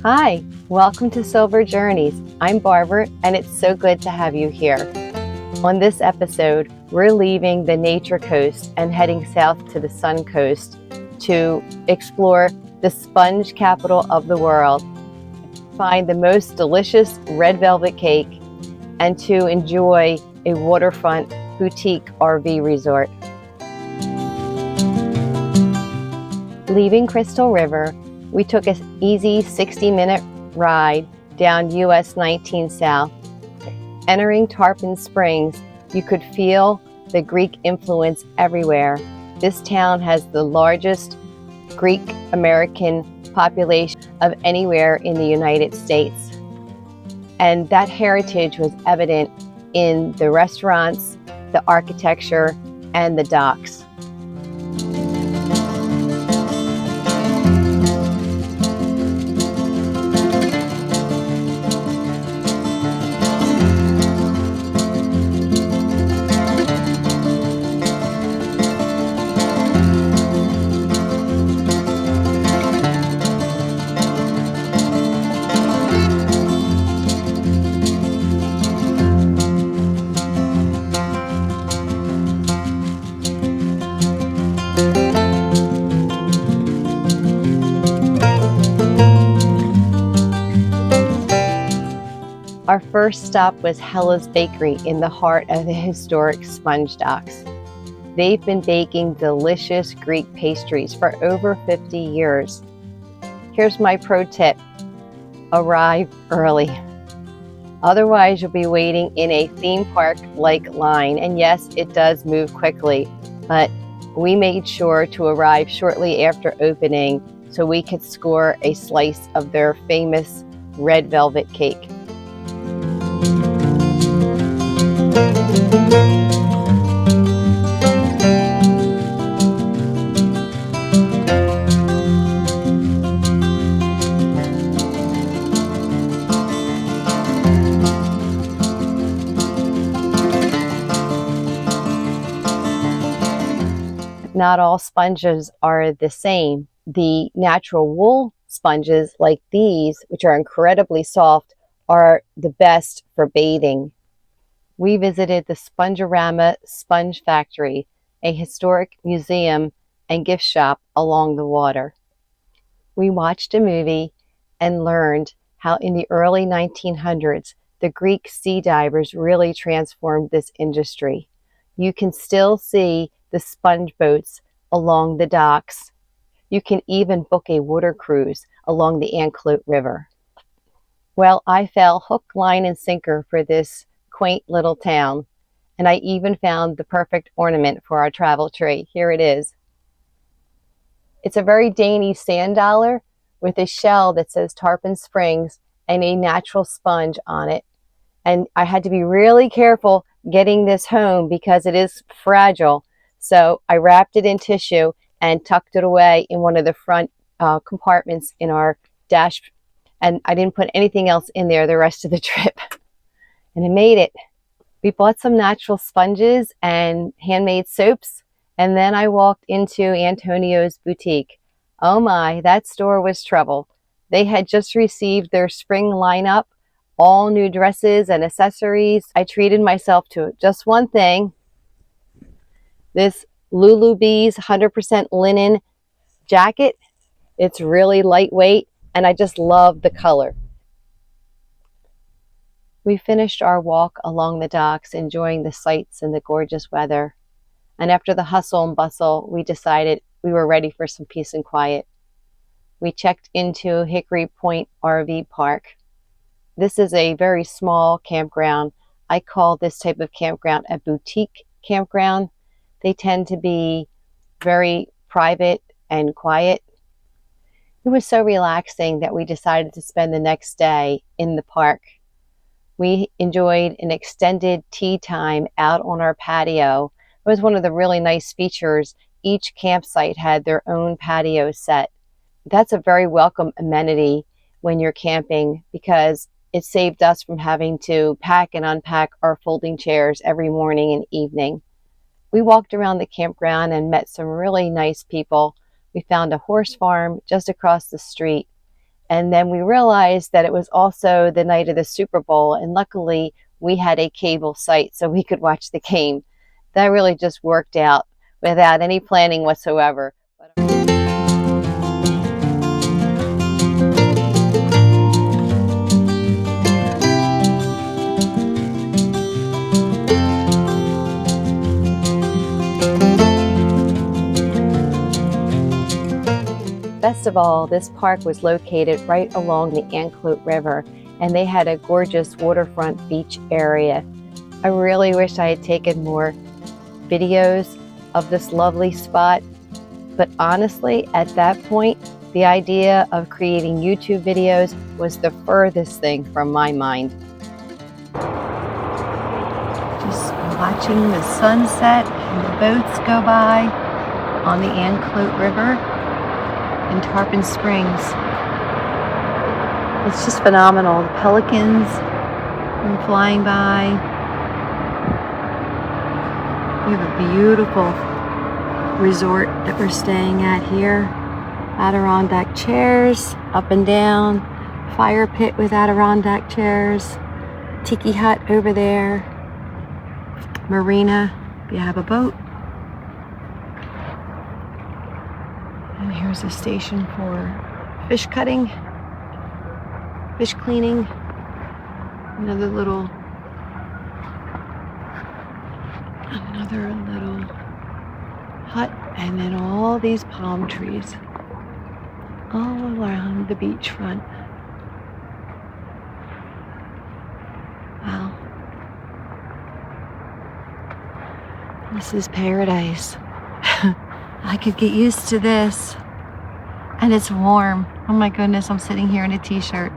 Hi, welcome to Silver Journeys. I'm Barbara, and it's so good to have you here. On this episode, we're leaving the Nature Coast and heading south to the Sun Coast to explore the sponge capital of the world, find the most delicious red velvet cake, and to enjoy a waterfront boutique RV resort. Leaving Crystal River, we took an easy 60-minute ride down US 19 South. Entering Tarpon Springs, you could feel the Greek influence everywhere. This town has the largest Greek American population of anywhere in the United States. And that heritage was evident in the restaurants, the architecture, and the docks. Our first stop was Hella's Bakery in the heart of the historic Sponge Docks. They've been baking delicious Greek pastries for over 50 years. Here's my pro tip: arrive early. Otherwise, you'll be waiting in a theme park-like line, and yes, it does move quickly, but we made sure to arrive shortly after opening so we could score a slice of their famous red velvet cake. Not all sponges are the same. The natural wool sponges like these, which are incredibly soft, are the best for bathing. We visited the Spongeorama Sponge Factory, a historic museum and gift shop along the water. We watched a movie and learned how in the early 1900s, the Greek sea divers really transformed this industry. You can still see the sponge boats along the docks. You can even book a water cruise along the Anclote River. Well, I fell hook, line, and sinker for this quaint little town, and I even found the perfect ornament for our travel tree. Here it is. It's a very dainty sand dollar with a shell that says Tarpon Springs and a natural sponge on it. And I had to be really careful getting this home because it is fragile. So I wrapped it in tissue and tucked it away in one of the front compartments in our dash. And I didn't put anything else in there the rest of the trip. And I made it. We bought some natural sponges and handmade soaps. And then I walked into Antonio's boutique. Oh my, that store was trouble. They had just received their spring lineup, all new dresses and accessories. I treated myself to just one thing. This Lulu Bees 100% linen jacket. It's really lightweight, and I just love the color. We finished our walk along the docks, enjoying the sights and the gorgeous weather. And after the hustle and bustle, we decided we were ready for some peace and quiet. We checked into Hickory Point RV Park. This is a very small campground. I call this type of campground a boutique campground. They tend to be very private and quiet. It was so relaxing that we decided to spend the next day in the park. We enjoyed an extended tea time out on our patio. It was one of the really nice features. Each campsite had their own patio set. That's a very welcome amenity when you're camping because it saved us from having to pack and unpack our folding chairs every morning and evening. We walked around the campground and met some really nice people. We found a horse farm just across the street, And then we realized that it was also the night of the Super Bowl, and luckily we had a cable site so we could watch the game. That really just worked out without any planning whatsoever. Best of all, this park was located right along the Anclote River, and they had a gorgeous waterfront beach area. I really wish I had taken more videos of this lovely spot, but honestly, at that point, the idea of creating YouTube videos was the furthest thing from my mind. Just watching the sunset and the boats go by on the Anclote River in Tarpon Springs. It's just phenomenal. The pelicans come flying by. We have a beautiful resort that we're staying at here. Adirondack chairs, up and down. Fire pit with Adirondack chairs. Tiki hut over there. Marina, if you have a boat. And here's a station for fish cutting, fish cleaning. Another little hut, and then all these palm trees all around the beachfront. Wow. This is paradise. I could get used to this. And it's warm. Oh my goodness, I'm sitting here in a t-shirt.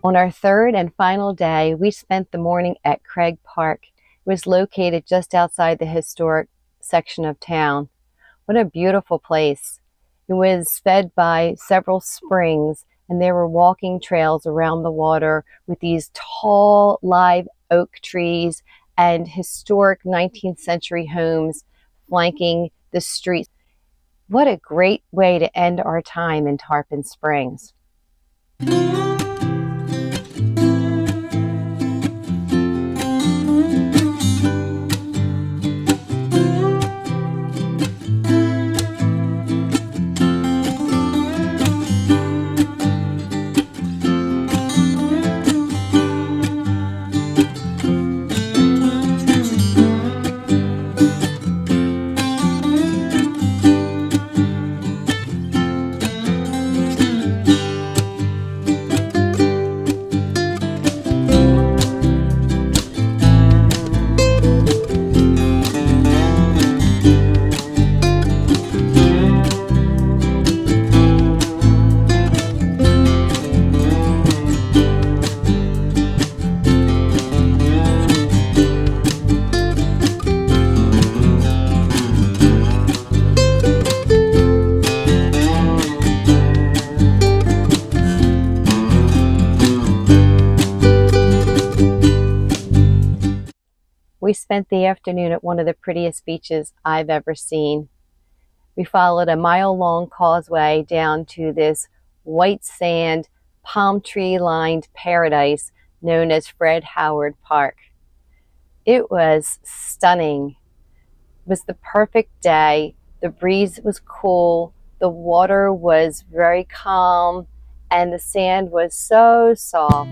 On our third and final day, we spent the morning at Craig Park. It was located just outside the historic section of town. What a beautiful place. It was fed by several springs, and there were walking trails around the water with these tall live oak trees and historic 19th century homes flanking the streets. What a great way to end our time in Tarpon Springs. We spent the afternoon at one of the prettiest beaches I've ever seen. We followed a mile-long causeway down to this white sand, palm tree-lined paradise known as Fred Howard Park. It was stunning. It was the perfect day. The breeze was cool, the water was very calm, and the sand was so soft.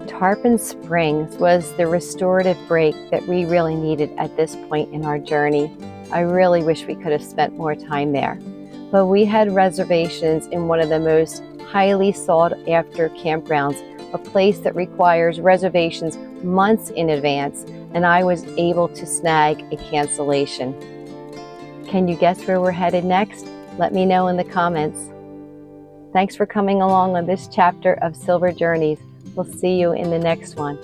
Tarpon Springs was the restorative break that we really needed at this point in our journey. I really wish we could have spent more time there. But we had reservations in one of the most highly sought after campgrounds, a place that requires reservations months in advance, and I was able to snag a cancellation. Can you guess where we're headed next? Let me know in the comments. Thanks for coming along on this chapter of Silver Journeys. We'll see you in the next one.